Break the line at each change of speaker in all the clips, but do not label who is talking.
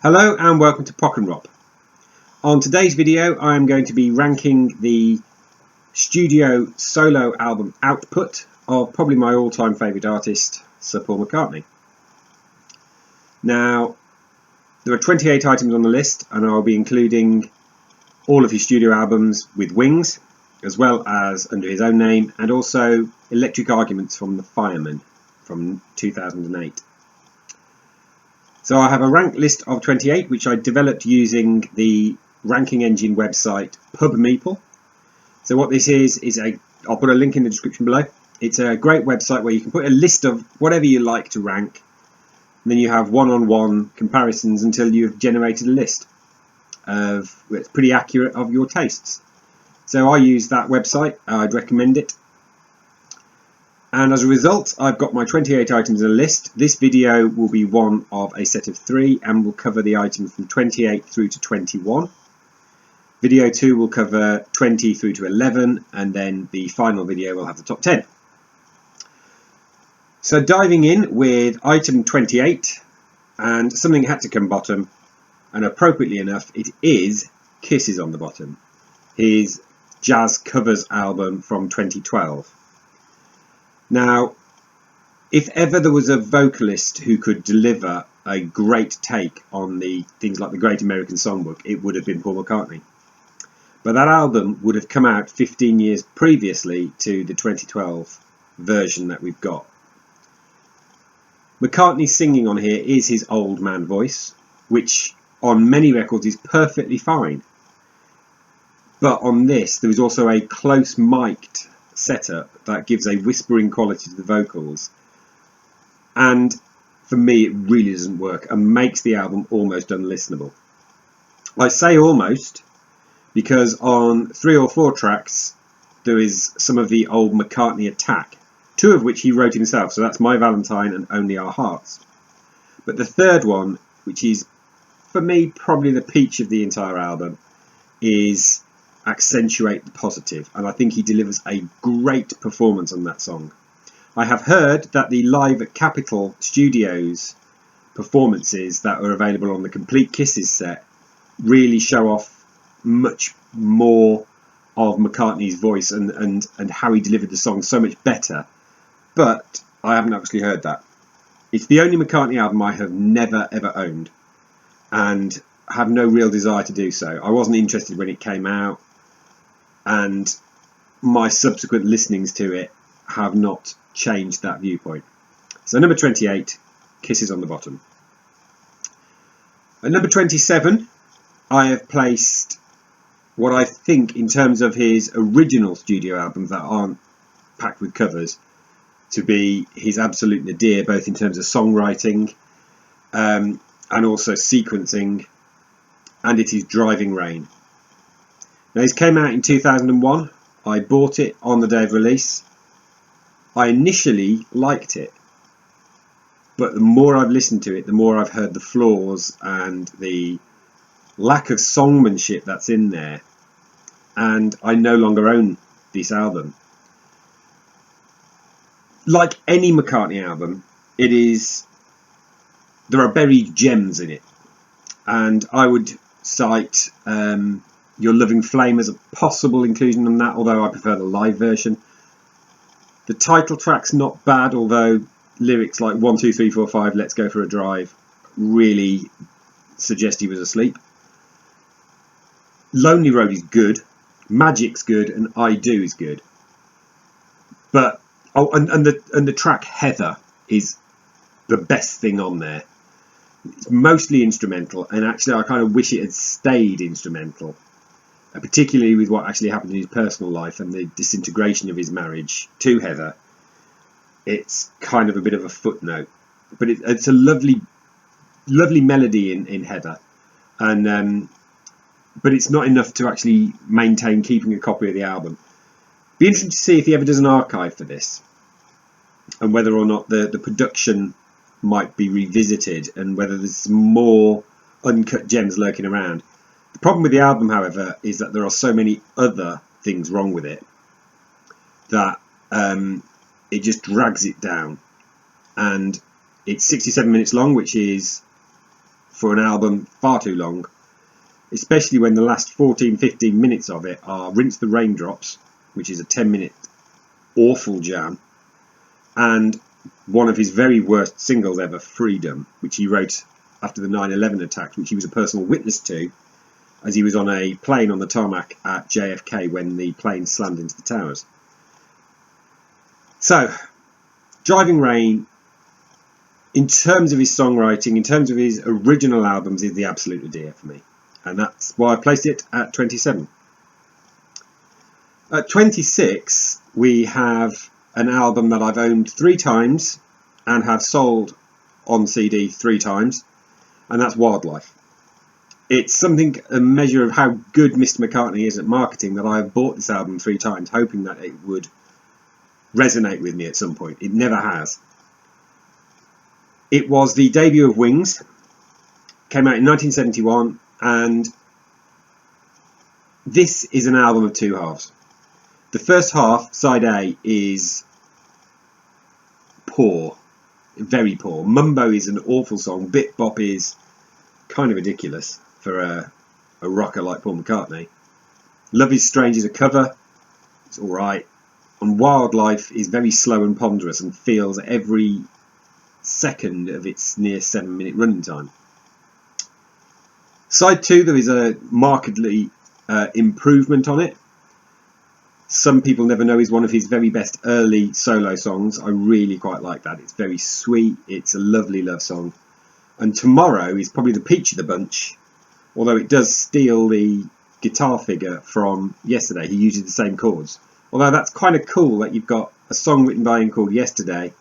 Hello and welcome to Pockenrop. On today's video I am going to be ranking the studio solo album output of probably my all-time favourite artist, Sir Paul McCartney. Now there are 28 items on the list and I'll be including all of his studio albums with Wings, as well as under his own name, and also Electric Arguments from the Fireman from 2008. So I have a ranked list of 28 which I developed using the ranking engine website PubMeeple. So what this is I'll put a link in the description below. It's a great website where you can put a list of whatever you like to rank, and then you have one-on-one comparisons until you've generated a list of it's pretty accurate of your tastes. So I use that website, I'd recommend it. And as a result, I've got my 28 items in a list. This video will be one of a set of 3 and will cover the items from 28 through to 21. Video 2 will cover 20 through to 11, and then the final video will have the top 10. So diving in with item 28, and something had to come bottom, and appropriately enough it is Kisses on the bottom, his jazz covers album from 2012. Now, if ever there was a vocalist who could deliver a great take on the things like the Great American Songbook, it would have been Paul McCartney. But that album would have come out 15 years previously to the 2012 version that we've got. McCartney's singing on here is his old man voice, which on many records is perfectly fine. But on this, there is also a close mic'd setup that gives a whispering quality to the vocals, and for me it really doesn't work and makes the album almost unlistenable. I say almost because on 3 or 4 tracks there is some of the old McCartney attack, 2 of which he wrote himself, so that's My Valentine and Only Our Hearts. But the third one, which is for me probably the peach of the entire album, is Accentuate the Positive, and I think he delivers a great performance on that song. I have heard that the live at Capitol Studios performances that are available on the Complete Kisses set really show off much more of McCartney's voice and how he delivered the song so much better, but I haven't actually heard that. It's the only McCartney album I have never ever owned and have no real desire to do so. I wasn't interested when it came out, and my subsequent listenings to it have not changed that viewpoint. So number 28, Kisses on the bottom. At number 27, I have placed what I think, in terms of his original studio albums that aren't packed with covers, to be his absolute nadir, both in terms of songwriting and also sequencing, and it is Driving Rain. Now, this came out in 2001. I bought it on the day of release. I initially liked it, but the more I've listened to it, the more I've heard the flaws and the lack of songmanship that's in there, and I no longer own this album. Like any McCartney album, there are buried gems in it, and I would cite Your Loving Flame as a possible inclusion on that, although I prefer the live version. The title track's not bad, although lyrics like 1, 2, 3, 4, 5, Let's Go for a Drive really suggest he was asleep. Lonely Road is good, Magic's good, and I Do is good. But and the track Heather is the best thing on there. It's mostly instrumental, and actually I kind of wish it had stayed instrumental, particularly with what actually happened in his personal life and the disintegration of his marriage to Heather. It's kind of a bit of a footnote, but it's a lovely melody in Heather, and but it's not enough to actually maintain keeping a copy of the album. Be interesting to see if he ever does an archive for this, and whether or not the production might be revisited, and whether there's more uncut gems lurking around. The problem with the album, however, is that there are so many other things wrong with it that it just drags it down. And it's 67 minutes long, which is for an album far too long, especially when the last 14-15 minutes of it are Rinse the Raindrops, which is a 10-minute awful jam, and one of his very worst singles ever, Freedom, which he wrote after the 9/11 attacks, which he was a personal witness to as he was on a plane on the tarmac at JFK when the plane slammed into the towers. So, Driving Rain, in terms of his songwriting, in terms of his original albums, is the absolute nadir for me. And that's why I placed it at 27. At 26, we have an album that I've owned 3 times and have sold on CD 3 times, and that's Wildlife. It's something, a measure of how good Mr. McCartney is at marketing, that I have bought this album 3 times, hoping that it would resonate with me at some point. It never has. It was the debut of Wings, came out in 1971, and this is an album of 2 halves. The first half, side A, is poor, very poor. Mumbo is an awful song. Bit Bop is kind of ridiculous for a rocker like Paul McCartney. Love Is Strange is a cover. It's alright. And Wildlife is very slow and ponderous and feels every second of its near 7-minute running time. Side 2, there is a markedly improvement on it. Some People Never Know is one of his very best early solo songs. I really quite like that. It's very sweet. It's a lovely love song. And Tomorrow is probably the peach of the bunch, although it does steal the guitar figure from Yesterday. He uses the same chords. Although that's kind of cool that you've got a song written by him called Yesterday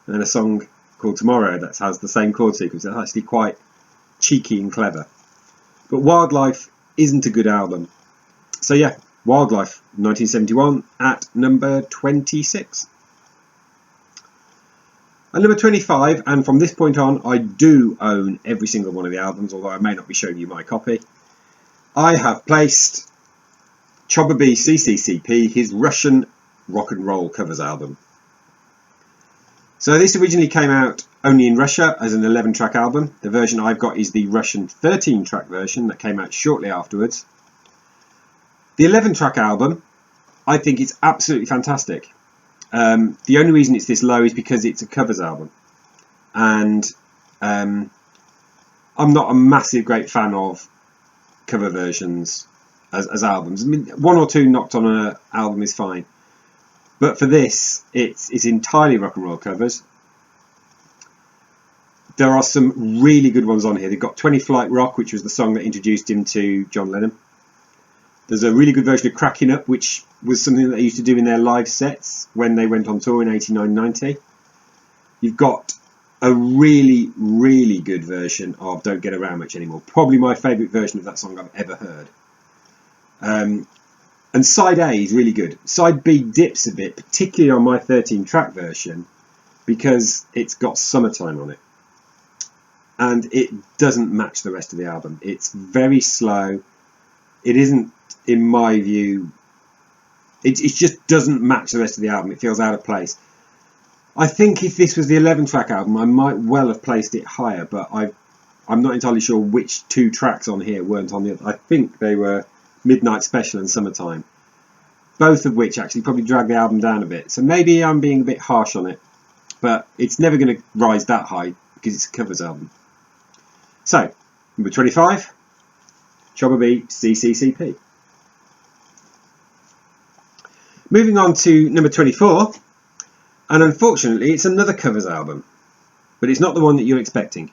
and then a song called Tomorrow that has the same chord sequence. That's actually quite cheeky and clever. But Wildlife isn't a good album. So yeah, Wildlife, 1971, at number 26. At number 25, and from this point on, I do own every single one of the albums, although I may not be showing you my copy. I have placed Chubby B CCCP, his Russian rock and roll covers album. So this originally came out only in Russia as an 11-track album. The version I've got is the Russian 13-track version that came out shortly afterwards. The 11-track album, I think it's absolutely fantastic. The only reason it's this low is because it's a covers album. And I'm not a massive great fan of cover versions as albums. I mean, 1 or 2 knocked on an album is fine. But for this, it's entirely rock and roll covers. There are some really good ones on here. They've got 20 Flight Rock, which was the song that introduced him to John Lennon. There's a really good version of Cracking Up, which was something that they used to do in their live sets when they went on tour in 89-90. You've got a really, really good version of Don't Get Around Much Anymore. Probably my favourite version of that song I've ever heard. And side A is really good. Side B dips a bit, particularly on my 13-track version, because it's got Summertime on it. And it doesn't match the rest of the album. It's very slow. It isn't, in my view, it just doesn't match the rest of the album. It feels out of place. I think if this was the 11-track album, I might well have placed it higher, but I'm not entirely sure which 2 tracks on here weren't on the other. I think they were Midnight Special and Summertime, both of which actually probably drag the album down a bit. So maybe I'm being a bit harsh on it, but it's never going to rise that high because it's a covers album. So, number 25, Chubby B CCCP. Moving on to number 24, and unfortunately it's another covers album, but it's not the one that you're expecting.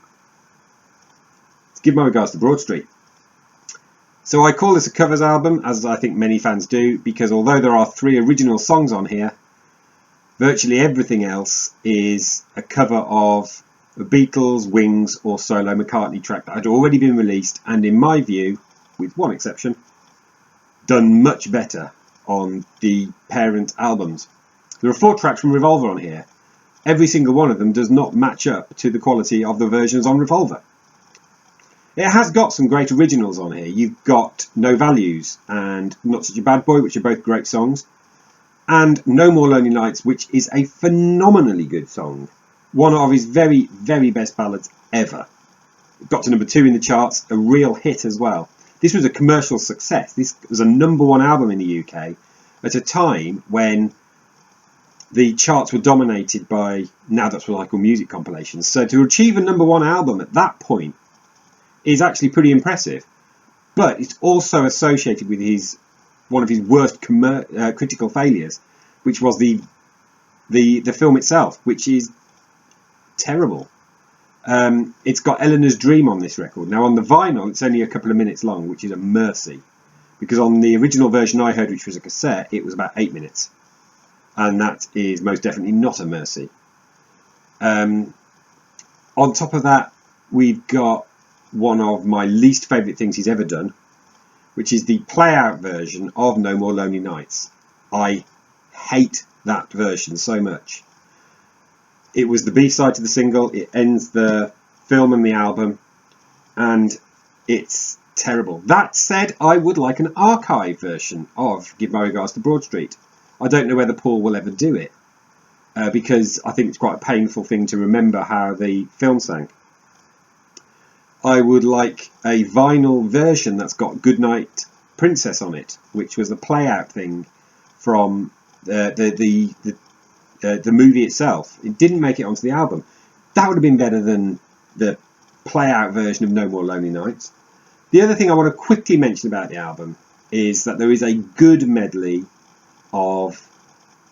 Let's give my regards to Broad Street. So I call this a covers album, as I think many fans do, because although there are 3 original songs on here, virtually everything else is a cover of a Beatles, Wings or solo McCartney track that had already been released and, in my view, with one exception, done much better on the parent albums. There are 4 tracks from Revolver on here. Every single one of them does not match up to the quality of the versions on Revolver. It has got some great originals on here. You've got No Values and Not Such a Bad Boy, which are both great songs, and No More Lonely Nights, which is a phenomenally good song. One of his very, very best ballads ever. It got to number 2 in the charts, a real hit as well. This was a commercial success. This was a number 1 album in the UK at a time when the charts were dominated by Now That's What I Call Music compilations. So to achieve a number 1 album at that point is actually pretty impressive. But it's also associated with one of his worst critical failures, which was the film itself, which is terrible. It's got Eleanor's Dream on this record. Now on the vinyl it's only a couple of minutes long, which is a mercy, because on the original version I heard, which was a cassette, it was about 8 minutes, and that is most definitely not a mercy. On top of that, we've got one of my least favourite things he's ever done, which is the play-out version of No More Lonely Nights. I hate that version so much. It was the B-side to the single, it ends the film and the album, and it's terrible. That said, I would like an archive version of Give My Regards to Broad Street. I don't know whether Paul will ever do it, because I think it's quite a painful thing to remember how the film sang. I would like a vinyl version that's got Goodnight Princess on it, which was a play-out thing from the movie itself. It didn't make it onto the album. That would have been better than the play-out version of No More Lonely Nights. The other thing I want to quickly mention about the album is that there is a good medley of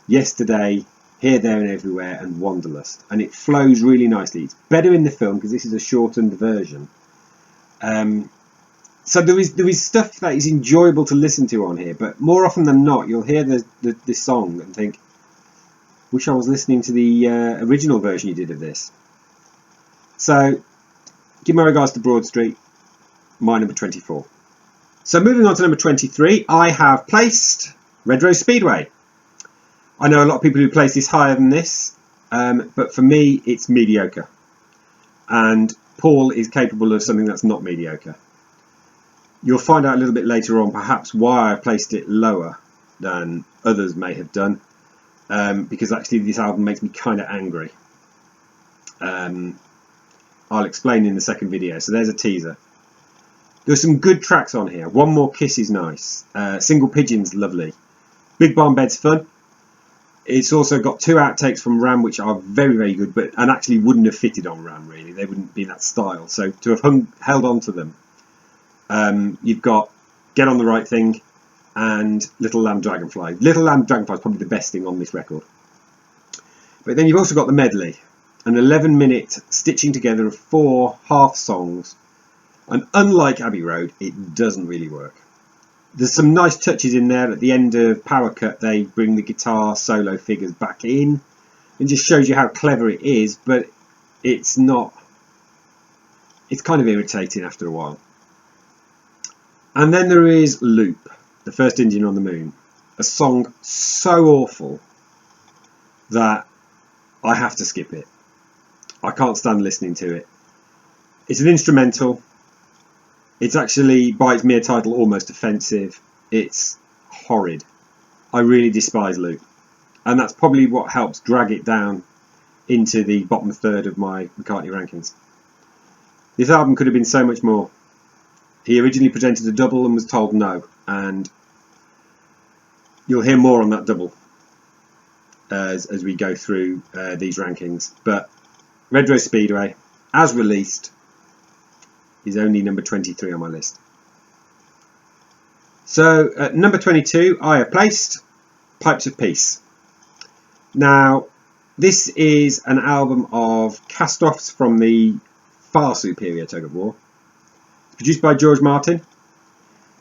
Yesterday, Here, There and Everywhere and Wanderlust, and it flows really nicely. It's better in the film because this is a shortened version. So there is stuff that is enjoyable to listen to on here, but more often than not you'll hear this song and think, wish I was listening to the original version you did of this. So Give My Regards to Broad Street, my number 24. So moving on to number 23, I have placed Red Rose Speedway. I know a lot of people who place this higher than this, but for me it's mediocre, and Paul is capable of something that's not mediocre. You'll find out a little bit later on perhaps why I placed it lower than others may have done, because actually this album makes me kind of angry. I'll explain in the second video, so there's a teaser. There's some good tracks on here. One More Kiss is nice. Single Pigeon's lovely. Big Barn Bed's fun. It's also got 2 outtakes from Ram which are very, very good, and actually wouldn't have fitted on Ram really. They wouldn't be that style. So to have held on to them, you've got Get On The Right Thing and Little Lamb Dragonfly. Little Lamb Dragonfly is probably the best thing on this record. But then you've also got the medley, an 11-minute stitching together of 4 half songs, and unlike Abbey Road, it doesn't really work. There's some nice touches in there. At the end of Power Cut, they bring the guitar solo figures back in. It just shows you how clever it is, but it's not. It's kind of irritating after a while. And then there is Loop, the first Indian on the Moon, a song so awful that I have to skip it. I can't stand listening to it. It's an instrumental. It's actually, by its mere title, almost offensive. It's horrid. I really despise Loop. And that's probably what helps drag it down into the bottom third of my McCartney rankings. This album could have been so much more. He originally presented a double and was told no. And you'll hear more on that double as we go through these rankings. But Red Rose Speedway, as released, is only number 23 on my list. So at number 22 I have placed Pipes of Peace. Now this is an album of cast-offs from the far superior Tug of War. It's produced by George Martin.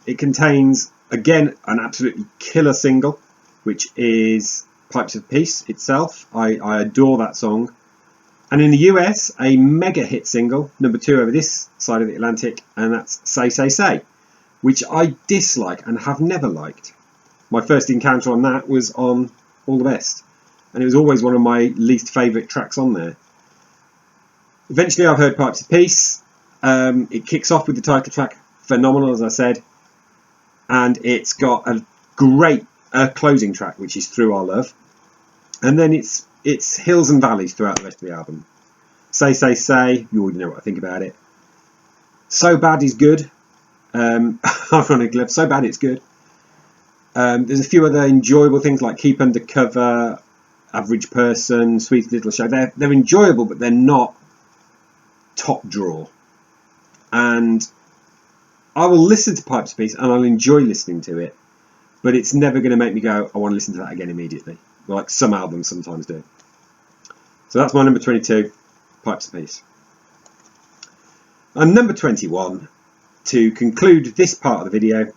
It contains again an absolutely killer single, which is Pipes of Peace itself. I adore that song. And in the US, a mega hit single, number 2 over this side of the Atlantic, and that's Say Say Say, which I dislike and have never liked. My first encounter on that was on All the Best, and it was always one of my least favourite tracks on there. Eventually I've heard Pipes of Peace. It kicks off with the title track, phenomenal as I said, and it's got a great closing track, which is Through Our Love, and then it's hills and valleys throughout the rest of the album. Say Say Say, you already know what I think about it. So Bad is good. Ironically, So Bad it's good. There's a few other enjoyable things like Keep Undercover, Average Person, Sweet Little Show. They're enjoyable, but they're not top draw. And I will listen to Pipes of Peace and I'll enjoy listening to it, but it's never going to make me go, I want to listen to that again immediately, like some albums sometimes do. So that's my number 22, Pipes of Peace. And number 21, to conclude this part of the video,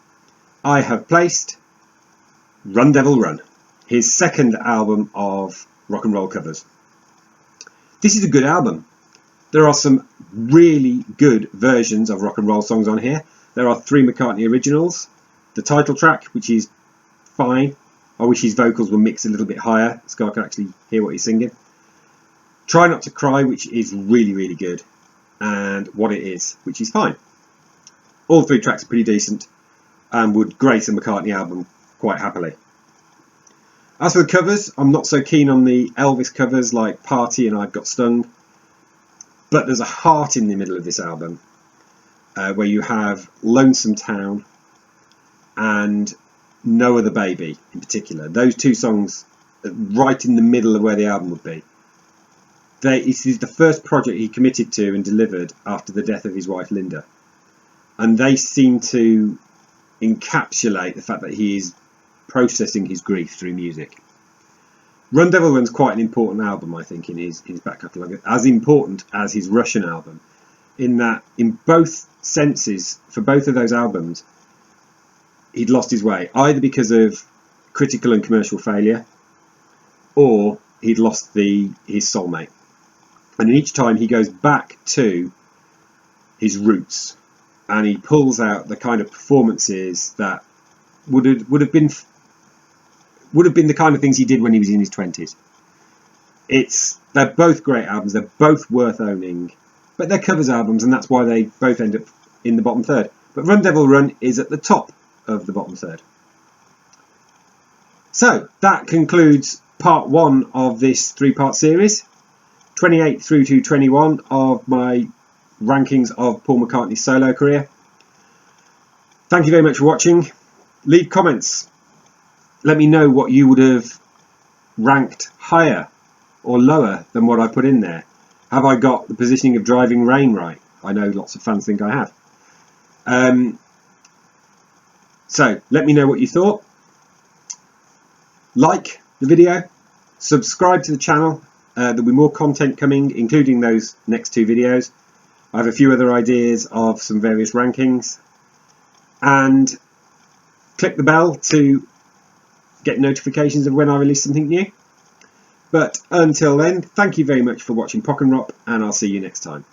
I have placed Run Devil Run, his second album of rock and roll covers. This is a good album. There are some really good versions of rock and roll songs on here. There are 3 McCartney originals. The title track, which is fine. I wish his vocals were mixed a little bit higher so I could actually hear what he's singing. Try Not to Cry, which is really, really good. And What It Is, which is fine. All 3 tracks are pretty decent and would grace a McCartney album quite happily. As for the covers, I'm not so keen on the Elvis covers like Party and I've Got Stung, but there's a heart in the middle of this album where you have Lonesome Town and No Other Baby in particular. Those 2 songs right in the middle of where the album would be. This is the first project he committed to and delivered after the death of his wife Linda, and they seem to encapsulate the fact that he is processing his grief through music. Run Devil Run's quite an important album, I think, in his back catalogue, as important as his Russian album, in that in both senses, for both of those albums, he'd lost his way, either because of critical and commercial failure, or he'd lost his soulmate. And each time he goes back to his roots, and he pulls out the kind of performances that would have been the kind of things he did when he was in his 20s. They're both great albums, they're both worth owning, but they're covers albums, and that's why they both end up in the bottom third. But Run Devil Run is at the top of the bottom third. So that concludes part 1 of this 3-part series, 28 through to 21 of my rankings of Paul McCartney's solo career. Thank you very much for watching. Leave comments. Let me know what you would have ranked higher or lower than what I put in there. Have I got the positioning of Driving Rain right? I know lots of fans think I have. So let me know what you thought. Like the video, subscribe to the channel. There'll be more content coming, including those next 2 videos. I have a few other ideas of some various rankings. And click the bell to get notifications of when I release something new. But until then, thank you very much for watching Pockenrop, and I'll see you next time.